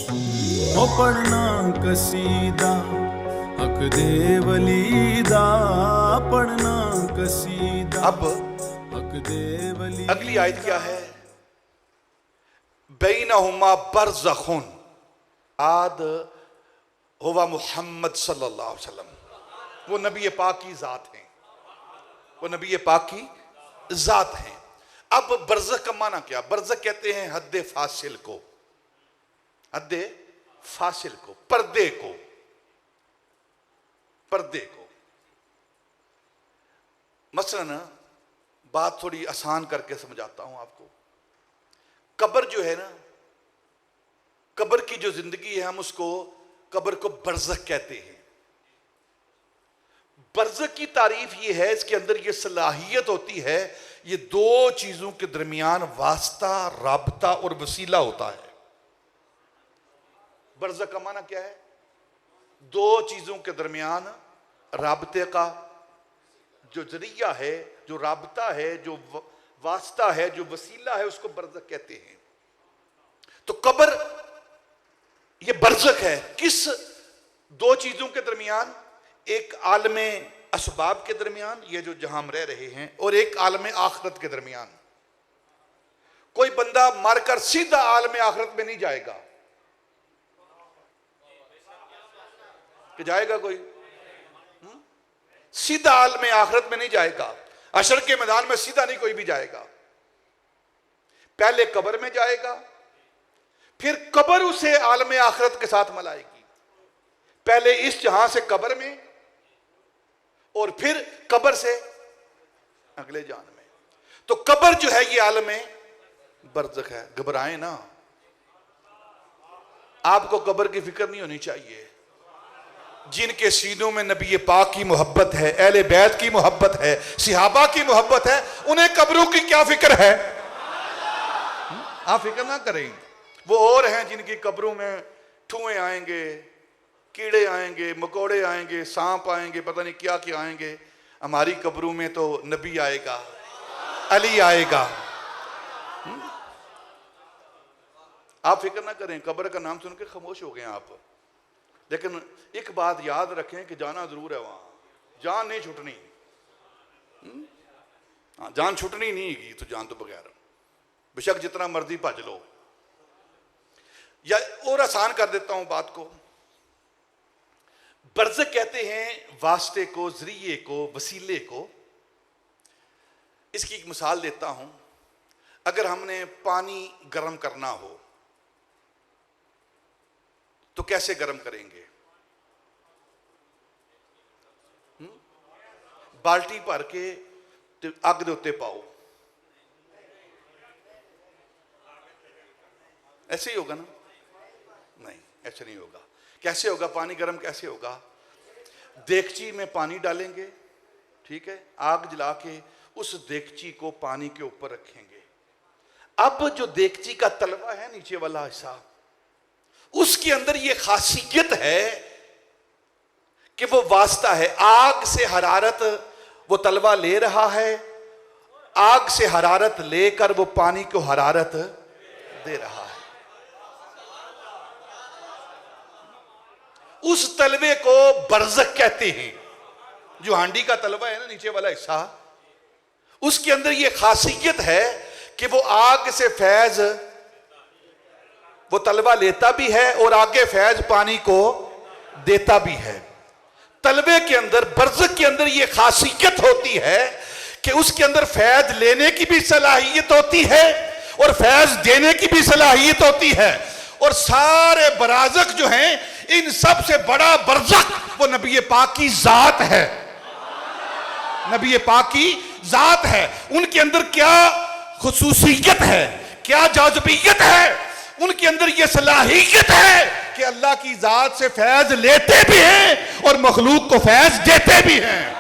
او پڑھنا قصیدہ حق دے ولی دا، پڑھنا قصیدہ اب حق دے ولی۔ اگلی آیت کیا ہے؟ بینہما برزخن، آد ہوا محمد صلی اللہ علیہ وسلم، وہ نبی پاک کی ذات ہیں، وہ نبی پاک کی ذات ہیں۔ اب برزخ کا معنی کیا؟ برزخ کہتے ہیں حد فاصل کو، حد فاصل کو، پردے کو، پردے کو۔ مثلا بات تھوڑی آسان کر کے سمجھاتا ہوں آپ کو۔ قبر جو ہے نا، قبر کی جو زندگی ہے، ہم اس کو قبر کو برزخ کہتے ہیں۔ برزخ کی تعریف یہ ہے، اس کے اندر یہ صلاحیت ہوتی ہے، یہ دو چیزوں کے درمیان واسطہ، رابطہ اور وسیلہ ہوتا ہے۔ برزخ کا معنی کیا ہے؟ دو چیزوں کے درمیان رابطے کا جو ذریعہ ہے، جو رابطہ ہے، جو واسطہ ہے، جو وسیلہ ہے، اس کو برزخ کہتے ہیں۔ تو قبر یہ برزخ ہے، کس دو چیزوں کے درمیان؟ ایک عالم اسباب کے درمیان، یہ جو جہاں ہم رہ رہے ہیں، اور ایک عالم آخرت کے درمیان۔ کوئی بندہ مر کر سیدھا عالم آخرت میں نہیں جائے گا، کہ جائے گا کوئی؟ سیدھا عالم آخرت میں نہیں جائے گا، حشر کے میدان میں سیدھا نہیں کوئی بھی جائے گا۔ پہلے قبر میں جائے گا، پھر قبر اسے عالم آخرت کے ساتھ ملائے گی۔ پہلے اس جہاں سے قبر میں، اور پھر قبر سے اگلے جہان میں۔ تو قبر جو ہے یہ عالم برزخ ہے۔ گھبرائیں نا، آپ کو قبر کی فکر نہیں ہونی چاہیے۔ جن کے سینوں میں نبی پاک کی محبت ہے، اہل بیت کی محبت ہے، صحابہ کی محبت ہے، انہیں قبروں کی کیا فکر ہے؟ آپ فکر نہ کریں۔ وہ اور ہیں جن کی قبروں میں ٹھوئیں آئیں گے، کیڑے آئیں گے، مکوڑے آئیں گے، سانپ آئیں گے، پتہ نہیں کیا کیا آئیں گے۔ ہماری قبروں میں تو نبی آئے گا، علی آئے گا۔ آپ فکر نہ کریں، قبر کا نام سن کے خاموش ہو گئے آپ۔ لیکن ایک بات یاد رکھیں کہ جانا ضرور ہے وہاں، جان نہیں چھٹنی۔ جان چھٹنی نہیں گی تو جان تو بغیر، بے شک جتنا مرضی بھج لو۔ یا اور آسان کر دیتا ہوں بات کو، برزخ کہتے ہیں واسطے کو، ذریعے کو، وسیلے کو۔ اس کی ایک مثال دیتا ہوں۔ اگر ہم نے پانی گرم کرنا ہو تو کیسے گرم کریں گے؟ بالٹی بھر کے اگ دے اتے پاؤ، ایسے ہی ہوگا نا؟ نہیں، ایسے نہیں ہوگا۔ کیسے ہوگا پانی گرم؟ کیسے ہوگا؟ دیگچی میں پانی ڈالیں گے، ٹھیک ہے، آگ جلا کے اس دیگچی کو پانی کے اوپر رکھیں گے۔ اب جو دیگچی کا تلوا ہے، نیچے والا حصہ، اس کے اندر یہ خاصیت ہے کہ وہ واسطہ ہے۔ آگ سے حرارت وہ تلوا لے رہا ہے، آگ سے حرارت لے کر وہ پانی کو حرارت دے رہا ہے۔ اس تلوے کو برزخ کہتے ہیں۔ جو ہانڈی کا تلوا ہے نا، نیچے والا حصہ، اس کے اندر یہ خاصیت ہے کہ وہ آگ سے فیض، وہ تلوا لیتا بھی ہے اور آگے فیض پانی کو دیتا بھی ہے۔ تلوے کے اندر، برزخ کے اندر یہ خاصیت ہوتی ہے کہ اس کے اندر فیض لینے کی بھی صلاحیت ہوتی ہے اور فیض دینے کی بھی صلاحیت ہوتی ہے۔ اور سارے برازخ جو ہیں، ان سب سے بڑا برزخ وہ نبی پاک کی ذات ہے۔ نبی پاک کی ذات ہے۔ ان کے اندر کیا خصوصیت ہے، کیا جاذبیت ہے؟ ان کے اندر یہ صلاحیت ہے کہ اللہ کی ذات سے فیض لیتے بھی ہیں اور مخلوق کو فیض دیتے بھی ہیں۔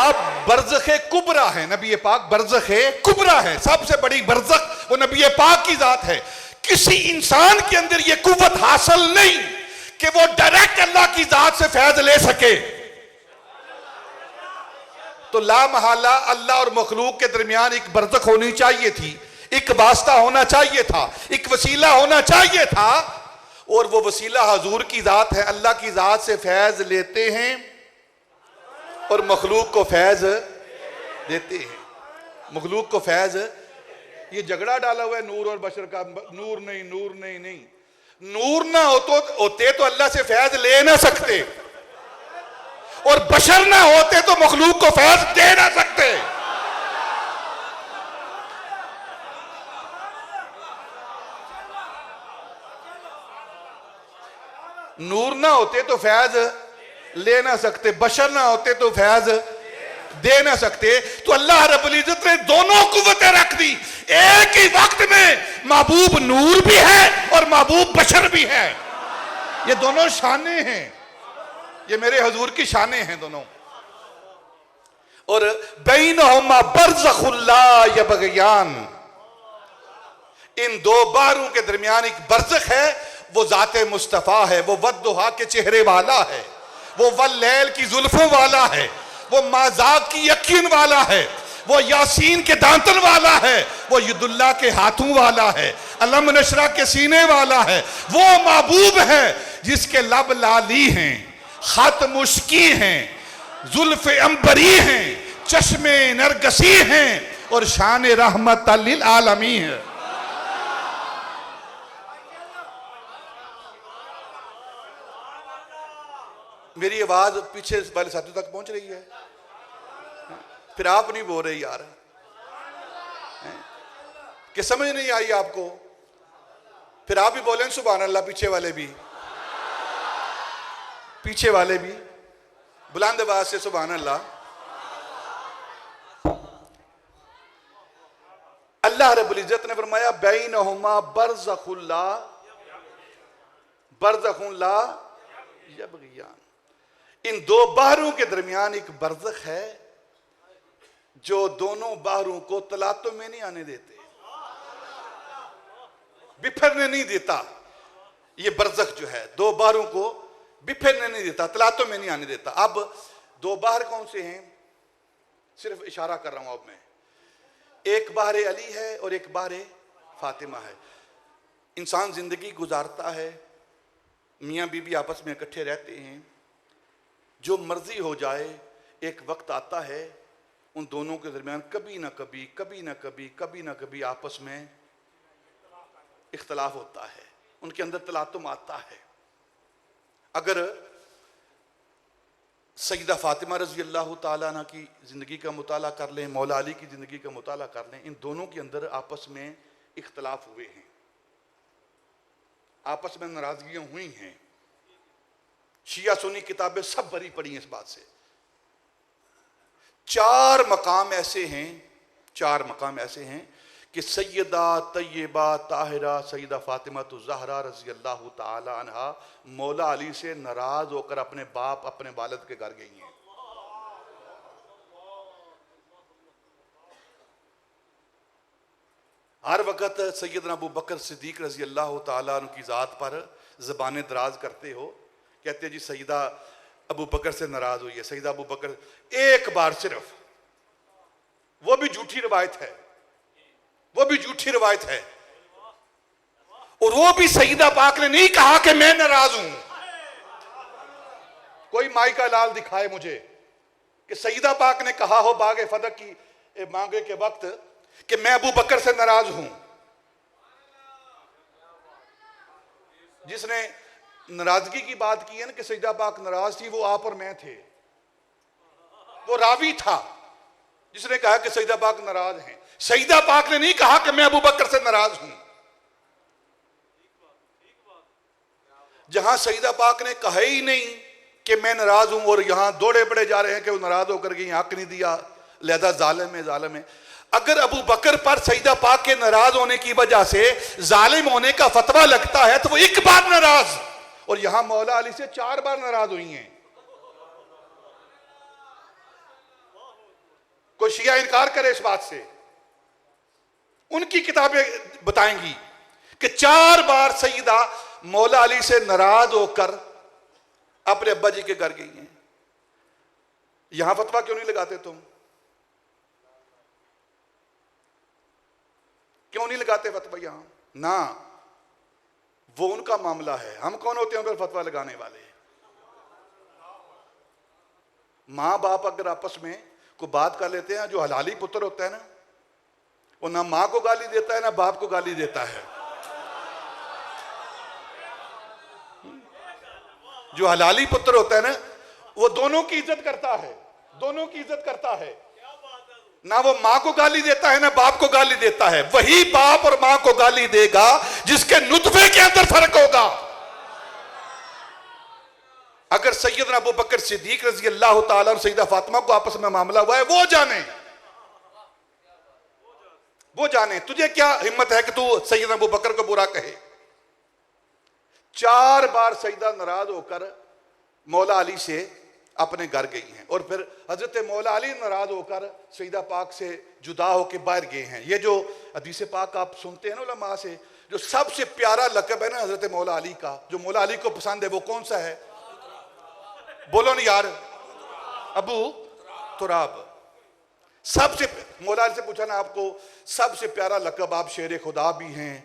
آپ برزخ کبریٰ ہے، نبی پاک برزخ کبریٰ ہے، سب سے بڑی برزخ وہ نبی پاک کی ذات ہے۔ کسی انسان کے اندر یہ قوت حاصل نہیں کہ وہ ڈائریکٹ اللہ کی ذات سے فیض لے سکے۔ تو لا محالہ اللہ اور مخلوق کے درمیان ایک برزخ ہونی چاہیے تھی۔ ایک واسطہ ہونا چاہیے تھا، ایک وسیلہ ہونا چاہیے تھا، اور وہ وسیلہ حضور کی ذات ہے۔ اللہ کی ذات سے فیض لیتے ہیں اور مخلوق کو فیض دیتے ہیں، مخلوق کو فیض۔ یہ جھگڑا ڈالا ہوا ہے نور اور بشر کا، نور نہیں، نور نہیں، نہیں، نور نہ ہوتے تو اللہ سے فیض لے نہ سکتے، اور بشر نہ ہوتے تو مخلوق کو فیض دے نہ سکتے۔ نور نہ ہوتے تو فیض لے نہ سکتے، بشر نہ ہوتے تو فیض دے نہ سکتے۔ تو اللہ رب العزت نے دونوں قوتیں رکھ دی، ایک ہی وقت میں محبوب نور بھی ہے اور محبوب بشر بھی ہے۔ یہ دونوں شانیں ہیں، یہ میرے حضور کی شانیں ہیں دونوں۔ اور بینہما برزخ لا یبغیان، ان دو باہروں کے درمیان ایک برزخ ہے، وہ ذات مصطفیٰ ہے، وہ والضحیٰ کے چہرے والا ہے، وہ واللیل کی زلفوں والا ہے، وہ مازاق کی یقین والا ہے، وہ یاسین کے دانتن والا ہے، وہ ید اللہ کے ہاتھوں والا ہے، علم نشرہ کے سینے والا ہے۔ وہ محبوب ہے جس کے لب لالی ہیں، خط مشکی ہیں، زلف عنبری ہیں، چشم نرگسی ہیں، اور شان رحمت للعالمین ہے۔ میری آواز پیچھے والے ساتھیوں تک پہنچ رہی ہے؟ پھر آپ نہیں بول رہے یار، کہ سمجھ نہیں آئی آپ کو؟ پھر آپ بھی بولیں سبحان اللہ، پیچھے والے بھی، پیچھے والے بھی بلند آواز سے سبحان اللہ۔ اللہ رب العزت نے فرمایا بینہما برزخ لا یبغیان، ان دو باہروں کے درمیان ایک برزخ ہے جو دونوں باہروں کو تلاطم میں نہیں آنے دیتے، بپھرنے نہیں دیتا۔ یہ برزخ جو ہے دو باہروں کو بپھرنے نہیں دیتا، تلاطم میں نہیں آنے دیتا۔ اب دو باہر کون سے ہیں؟ صرف اشارہ کر رہا ہوں اب میں۔ ایک باہر علی ہے اور ایک باہر فاطمہ ہے۔ انسان زندگی گزارتا ہے، میاں بیوی آپس میں اکٹھے رہتے ہیں، جو مرضی ہو جائے، ایک وقت آتا ہے ان دونوں کے درمیان کبھی نہ کبھی آپس میں اختلاف ہوتا ہے، ان کے اندر تلاطم آتا ہے۔ اگر سیدہ فاطمہ رضی اللہ تعالیٰ عنہ کی زندگی کا مطالعہ کر لیں، مولا علی کی زندگی کا مطالعہ کر لیں، ان دونوں کے اندر آپس میں اختلاف ہوئے ہیں، آپس میں ناراضگیاں ہوئی ہیں۔ شیعہ سنی کتابیں سب بری پڑی ہیں اس بات سے۔ چار مقام ایسے ہیں کہ سیدہ طیبہ طاہرہ سیدہ فاطمہ الزہرا رضی اللہ تعالی عنہا مولا علی سے ناراض ہو کر اپنے باپ، اپنے والد کے گھر گئی ہیں۔ ہر وقت سیدنا ابو بکر صدیق رضی اللہ تعالیٰ عنہ کی ذات پر زبان دراز کرتے ہو، کہتے ہیں جی سیدہ ابو بکر سے ناراض ہوئی ہے، سیدہ ابو بکر ایک بار صرف، وہ بھی جھوٹی روایت ہے، اور وہ بھی سیدہ پاک نے نہیں کہا کہ میں ناراض ہوں۔ کوئی مائی کا لال دکھائے مجھے کہ سیدہ پاک نے کہا ہو باغ فتح کی مانگے کے وقت کہ میں ابو بکر سے ناراض ہوں۔ جس نے ناراضگی کی بات کی ہے نا کہ سیدہ پاک ناراض تھی، وہ آپ اور میں تھے، وہ راوی تھا جس نے کہا کہ سیدہ پاک ناراض ہیں۔ سیدہ پاک نے نہیں کہا کہ میں ابو بکر سے ناراض ہوں۔ جہاں سیدہ پاک نے کہا ہی نہیں کہ میں ناراض ہوں، اور یہاں دوڑے پڑے جا رہے ہیں کہ وہ ناراض ہو کر گئی، حق نہیں دیا، لہذا ظالم ہے۔ اگر ابو بکر پر سیدہ پاک کے ناراض ہونے کی وجہ سے ظالم ہونے کا فتویٰ لگتا ہے تو وہ ایک بار ناراض، اور یہاں مولا علی سے 4 بار ناراض ہوئی ہیں۔ کوئی شیعہ انکار کرے اس بات سے، ان کی کتابیں بتائیں گی کہ 4 بار سیدہ مولا علی سے ناراض ہو کر اپنے ابا جی کے گھر گئی ہیں۔ یہاں فتویٰ کیوں نہیں لگاتے تم؟ کیوں نہیں لگاتے فتویٰ یہاں؟ نہ، وہ ان کا معاملہ ہے، ہم کون ہوتے ہیں پھر فتویٰ لگانے والے؟ ماں باپ اگر آپس میں کوئی بات کر لیتے ہیں، جو حلالی پتر ہوتا ہے نا، وہ نہ ماں کو گالی دیتا ہے نہ باپ کو گالی دیتا ہے. جو حلالی پتر ہوتا ہے نا، وہ دونوں کی عزت کرتا ہے، دونوں کی عزت کرتا ہے. نہ وہ ماں کو گالی دیتا ہے نہ باپ کو گالی دیتا ہے. وہی باپ اور ماں کو گالی دے گا جس کے نطفے کے اندر فرق ہوگا. اگر سیدنا ابو بکر صدیق رضی اللہ تعالیٰ اور سیدہ فاطمہ کو آپس میں معاملہ ہوا ہے، وہ جانے، وہ جانے. تجھے کیا ہمت ہے کہ تو سیدنا ابو بکر کو برا کہے؟ 4 بار سیدہ ناراض ہو کر مولا علی سے اپنے گھر گئی ہیں، اور پھر حضرت مولا علی ناراض ہو کر سیدہ پاک سے جدا ہو کے باہر گئے ہیں. یہ جو حدیث پاک آپ سنتے ہیں نا علماء سے، جو سب سے پیارا لقب ہے نا حضرت مولا علی کا، جو مولا علی کو پسند ہے، وہ کون سا ہے؟ بولو نا یار، ابو تراب. سب سے مولا علی سے پوچھا نا، آپ کو سب سے پیارا لقب، آپ شیر خدا بھی ہیں،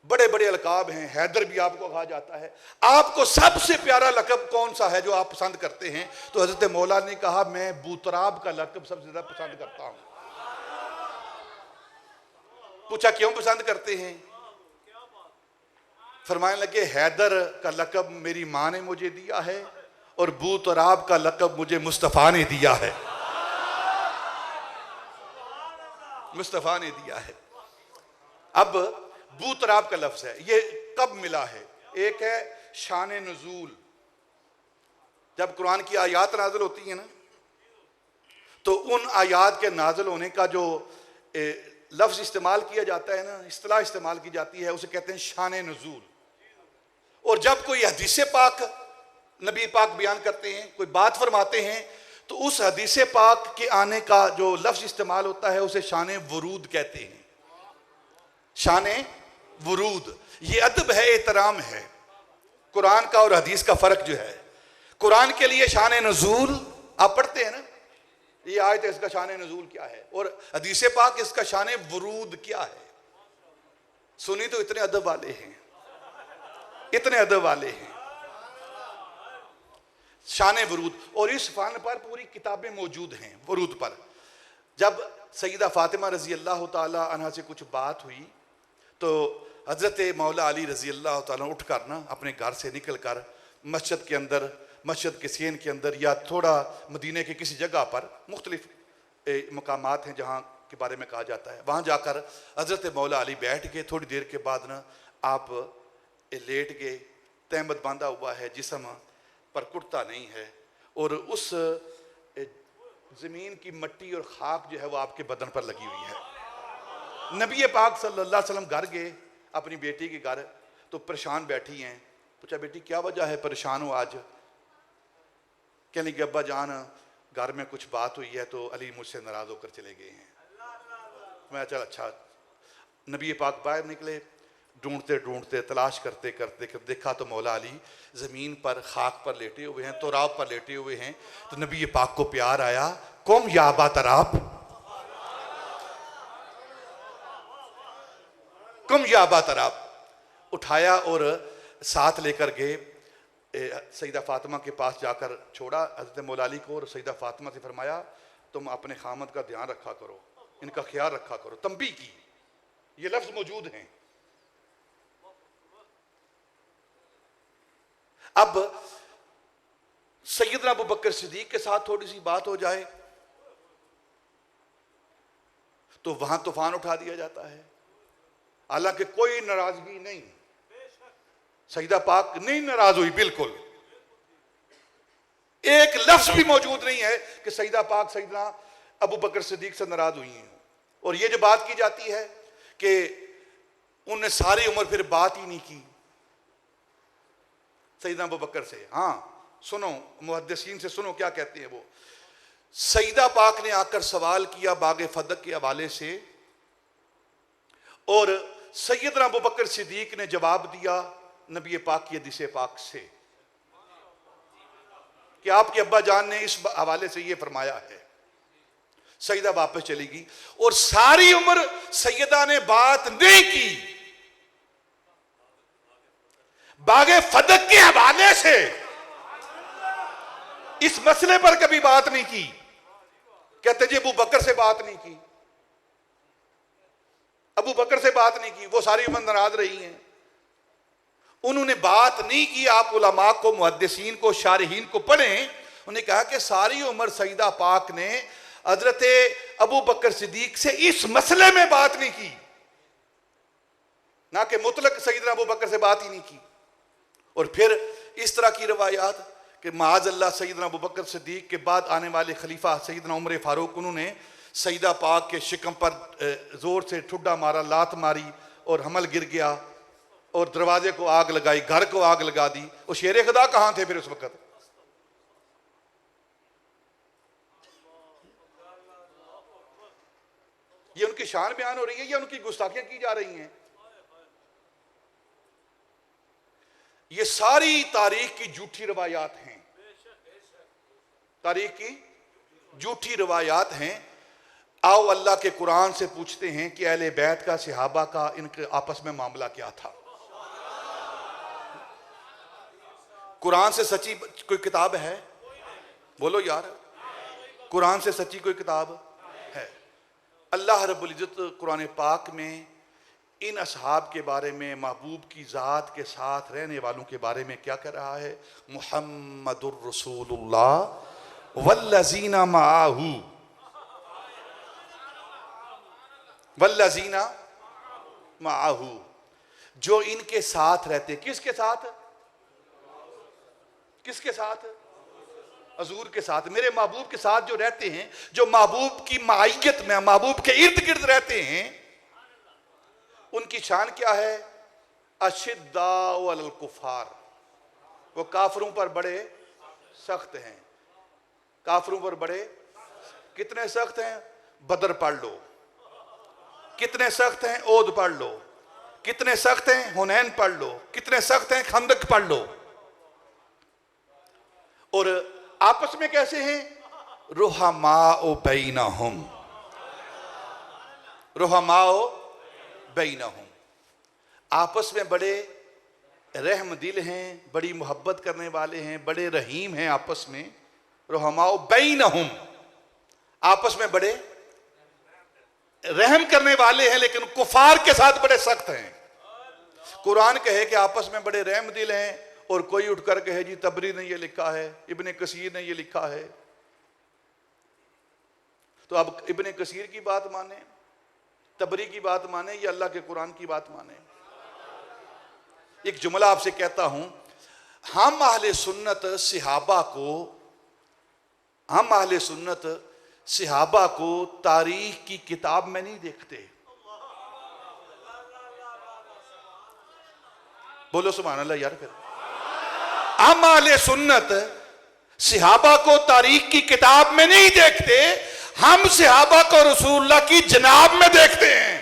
بڑے بڑے القاب ہیں، حیدر بھی آپ کو کہا جاتا ہے، آپ کو سب سے پیارا لقب کون سا ہے جو آپ پسند کرتے ہیں؟ تو حضرت مولا نے کہا، میں بوتراب کا لقب سب سے زیادہ پسند کرتا ہوں. پوچھا کیوں پسند کرتے ہیں؟ فرمانے لگے، حیدر کا لقب میری ماں نے مجھے دیا ہے اور بوتراب کا لقب مجھے مصطفیٰ نے دیا ہے. مصطفیٰ نے دیا ہے. اب بوتراب کا لفظ ہے، یہ کب ملا ہے؟ ایک ہے شان نزول، جب قرآن کی آیات نازل ہوتی ہیں نا، تو ان آیات کے نازل ہونے کا جو لفظ استعمال کیا جاتا ہے نا، اصطلاح استعمال کی جاتی ہے، اسے کہتے ہیں شان نزول. اور جب کوئی حدیث پاک نبی پاک بیان کرتے ہیں، کوئی بات فرماتے ہیں، تو اس حدیث پاک کے آنے کا جو لفظ استعمال ہوتا ہے اسے شان ورود کہتے ہیں. شان ورود، یہ ادب ہے، احترام ہے. قرآن کا اور حدیث کا فرق جو ہے، قرآن کے لیے شان نزول آپ پڑھتے ہیں نا، یہ آیت ہے، اس کا شان نزول کیا ہے، اور حدیث پاک اس کا شان ورود کیا ہے. سنی تو اتنے ادب والے ہیں، اتنے ادب والے ہیں. شان ورود، اور اس فن پر پوری کتابیں موجود ہیں ورود پر. جب سیدہ فاطمہ رضی اللہ تعالی عنہ سے کچھ بات ہوئی تو حضرت مولا علی رضی اللہ تعالیٰ اٹھ کر نا اپنے گھر سے نکل کر مسجد کے اندر، مسجد کے سین کے اندر، یا تھوڑا مدینہ کے کسی جگہ پر، مختلف مقامات ہیں جہاں کے بارے میں کہا جاتا ہے، وہاں جا کر حضرت مولا علی بیٹھ گئے. تھوڑی دیر کے بعد نا آپ لیٹ گئے، تہمت باندھا ہوا ہے، جسم پر کرتا نہیں ہے، اور اس زمین کی مٹی اور خاک جو ہے وہ آپ کے بدن پر لگی ہوئی ہے. نبی پاک صلی اللہ علیہ وسلم گھر گئے اپنی بیٹی کے گھر، تو پریشان بیٹھی ہیں. پوچھا بیٹی کیا وجہ ہے پریشان ہو آج؟ کہنے لگی ابا جان گھر میں کچھ بات ہوئی ہے تو علی مجھ سے ناراض ہو کر چلے گئے ہیں. میں چل اچھا. نبی پاک باہر نکلے، ڈھونڈتے ڈھونڈتے تلاش کرتے کرتے دیکھا تو مولا علی زمین پر خاک پر لیٹے ہوئے ہیں، تراب پر لیٹے ہوئے ہیں. تو نبی پاک کو پیار آیا، قم یا ابا تراب، قم یا ابا تراب. اٹھایا اور ساتھ لے کر گئے، سیدہ فاطمہ کے پاس جا کر چھوڑا حضرت مولا علی کو، اور سیدہ فاطمہ سے فرمایا تم اپنے خامد کا دھیان رکھا کرو، ان کا خیال رکھا کرو. تنبیہ کی، یہ لفظ موجود ہیں. اب سیدنا ابو بکر صدیق کے ساتھ تھوڑی سی بات ہو جائے تو وہاں طوفان اٹھا دیا جاتا ہے، حالانکہ کوئی ناراضگی نہیں، سیدہ پاک نہیں ناراض ہوئی، بالکل ایک لفظ بھی موجود نہیں ہے کہ سیدہ پاک سیدنا ابو بکر صدیق سے ناراض ہوئی ہیں. اور یہ جو بات کی جاتی ہے کہ انہوں نے ساری عمر پھر بات ہی نہیں کی سیدنا ابو بکر سے. ہاں سنو، محدثین سے سنو کیا کہتے ہیں وہ. سیدہ پاک نے آ کر سوال کیا باغ فدق کے حوالے سے، اور سیدنا ابو بکر صدیق نے جواب دیا نبی پاک کی حدیث پاک سے کہ آپ کے ابا جان نے اس حوالے سے یہ فرمایا ہے. سیدہ واپس چلی گئی اور ساری عمر سیدہ نے بات نہیں کی، باغ فدق کے حوالے سے اس مسئلے پر کبھی بات نہیں کی. کہتے جی ابو بکر سے بات نہیں کی، ابو بکر سے بات نہیں کی، وہ ساری عمر ناراض رہی ہیں، انہوں نے بات نہیں کی. آپ علماء کو، محدثین کو، شارحین کو پڑھیں، انہوں نے کہا کہ ساری عمر سیدہ پاک نے حضرت ابو بکر صدیق سے اس مسئلے میں بات نہیں کی، نہ کہ مطلق سیدنا ابو بکر سے بات ہی نہیں کی. اور پھر اس طرح کی روایات کہ معاذ اللہ سیدنا ابو بکر صدیق کے بعد آنے والے خلیفہ سیدنا عمر فاروق، انہوں نے سیدہ پاک کے شکم پر زور سے ٹھڈا مارا، لات ماری اور حمل گر گیا اور دروازے کو آگ لگائی، گھر کو آگ لگا دی. وہ شیر خدا کہاں تھے پھر اس وقت؟ یہ ان کی شان بیان ہو رہی ہے یا ان کی گستاخیاں کی جا رہی ہیں؟ یہ ساری تاریخ کی جھوٹی روایات ہیں، تاریخ کی جھوٹی روایات ہیں. آؤ اللہ کے قرآن سے پوچھتے ہیں کہ اہل بیت کا، صحابہ کا، ان کے آپس میں معاملہ کیا تھا. قرآن سے سچی کوئی کتاب ہے؟ بولو یار، قرآن سے سچی کوئی کتاب ہے؟ اللہ رب العزت قرآن پاک میں ان اصحاب کے بارے میں، محبوب کی ذات کے ساتھ رہنے والوں کے بارے میں کیا کہہ رہا ہے؟ محمد الرسول اللہ والذین معاہ، والذین معاہ، جو ان کے ساتھ رہتے. کس کے ساتھ؟ کس کے ساتھ؟ حضور کے ساتھ، میرے محبوب کے ساتھ جو رہتے ہیں، جو محبوب کی معیت میں، محبوب کے ارد گرد رہتے ہیں، ان کی شان کیا ہے؟ اشداء علی الکفار، وہ کافروں پر بڑے سخت ہیں. کافروں پر بڑے کتنے سخت ہیں؟ بدر پڑھ لو. کتنے سخت ہیں؟ احد پڑھ لو. کتنے سخت ہیں؟ حنین پڑھ لو. کتنے سخت ہیں؟ خندق پڑھ لو. اور آپس میں کیسے ہیں؟ رحماء بینہم، رحماء بینہم، آپس میں بڑے رحم دل ہیں، بڑی محبت کرنے والے ہیں، بڑے رحیم ہیں آپس میں. رحماء بینہم، آپس میں بڑے رحم کرنے والے ہیں، لیکن کفار کے ساتھ بڑے سخت ہیں. قرآن کہے کہ آپس میں بڑے رحم دل ہیں، اور کوئی اٹھ کر کہے جی تبری نے یہ لکھا ہے، ابن کثیر نے یہ لکھا ہے. تو اب ابن کثیر کی بات مانیں، تبری کی بات مانیں، یا اللہ کے قرآن کی بات مانیں؟ ایک جملہ آپ سے کہتا ہوں، ہم اہل سنت صحابہ کو تاریخ کی کتاب میں نہیں دیکھتے. بولو سبحان اللہ یار. پھر ہم اہل سنت صحابہ کو تاریخ کی کتاب میں نہیں دیکھتے، ہم صحابہ کو رسول اللہ کی جناب میں دیکھتے ہیں.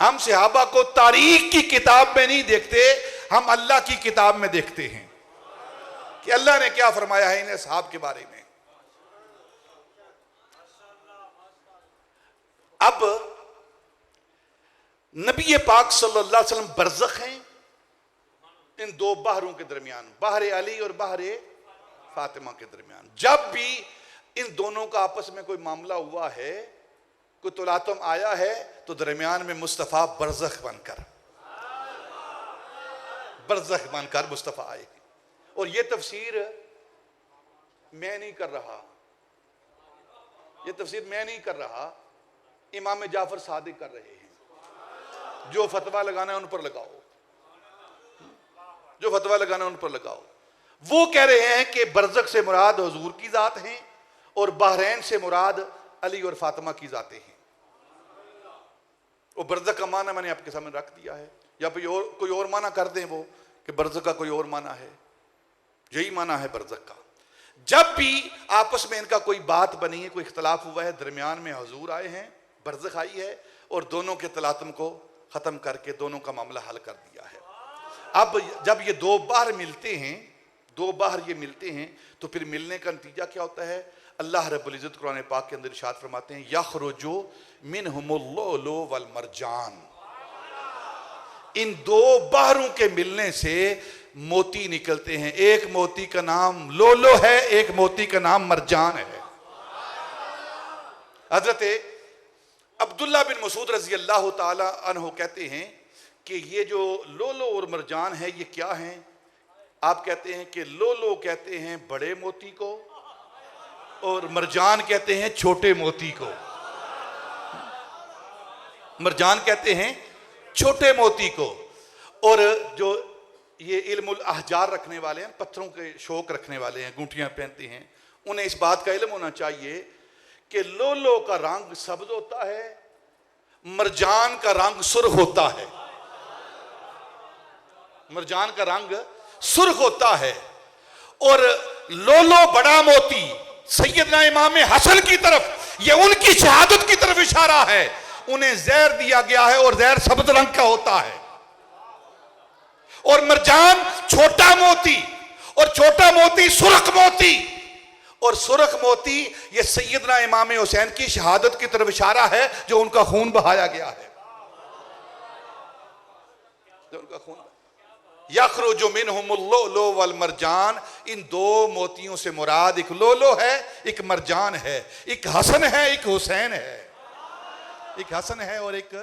ہم صحابہ کو تاریخ کی کتاب میں نہیں دیکھتے، ہم اللہ کی کتاب میں دیکھتے ہیں کہ اللہ نے کیا فرمایا ہے ان اصحاب کے بارے میں. اب نبی پاک صلی اللہ علیہ وسلم برزخ ہیں ان دو بحروں کے درمیان، بحر علی اور بحر فاطمہ کے درمیان. جب بھی ان دونوں کا آپس میں کوئی معاملہ ہوا ہے، کوئی تلاطم آیا ہے، تو درمیان میں مصطفیٰ برزخ بن کر مصطفیٰ آئے. اور یہ تفسیر میں نہیں کر رہا، امام جعفر صادق کر رہے ہیں. جو فتویٰ لگانا ہے ان پر لگاؤ. وہ کہہ رہے ہیں کہ برزخ سے مراد حضور کی ذات ہیں اور بحرین سے مراد علی اور فاطمہ کی ذاتیں ہیں. وہ برزخ کا معنی میں نے آپ کے سامنے رکھ دیا ہے، یا کوئی اور معنی کر دیں وہ کہ برزخ کا کوئی اور معنی ہے. یہی معنی ہے برزخ کا. جب بھی آپس میں ان کا کوئی بات بنی ہے، کوئی اختلاف ہوا ہے، درمیان میں حضور آئے ہیں، برزخ آئی ہے اور دونوں کے تلاطم کو ختم کر کے دونوں کا معاملہ حل کر دیا ہے. اب جب یہ دو بحر ملتے ہیں، دو بحر یہ ملتے ہیں تو پھر ملنے کا نتیجہ کیا ہوتا ہے؟ اللہ رب العزت قرآن پاک کے اندر ارشاد فرماتے ہیں یخرج منہم اللؤلؤ والمرجان، ان دو بحروں کے ملنے سے موتی نکلتے ہیں، ایک موتی کا نام لولو ہے، ایک موتی کا نام مرجان ہے۔ حضرت عبداللہ بن مسعود رضی اللہ تعالی عنہ کہتے ہیں کہ یہ جو لولو اور مرجان ہے یہ کیا ہیں؟ آپ کہتے ہیں کہ لولو کہتے ہیں بڑے موتی کو اور مرجان کہتے ہیں چھوٹے موتی کو۔ مرجان کہتے ہیں چھوٹے موتی کو، اور جو یہ علم الاحجار رکھنے والے ہیں، پتھروں کے شوق رکھنے والے ہیں، گونٹیاں پہنتے ہیں، انہیں اس بات کا علم ہونا چاہیے کہ لولو کا رنگ سبز ہوتا ہے، مرجان کا رنگ سرخ ہوتا ہے۔ مرجان کا رنگ سرخ ہوتا ہے، اور لولو بڑا موتی سیدنا امام حسن کی طرف، یہ ان کی شہادت کی طرف اشارہ ہے، انہیں زہر دیا گیا ہے اور زہر سبز رنگ کا ہوتا ہے۔ اور مرجان چھوٹا موتی، اور چھوٹا موتی سرخ موتی، اور سرخ موتی یہ سیدنا امام حسین کی شہادت کی طرف اشارہ ہے جو ان کا خون بہایا گیا ہے، جو ان کا خون یخرج منہم اللؤلؤ والمرجان، ان دو موتیوں سے مراد ایک لولو ہے، ایک مرجان ہے، ایک حسن ہے، ایک حسین ہے، ایک حسن ہے اور ایک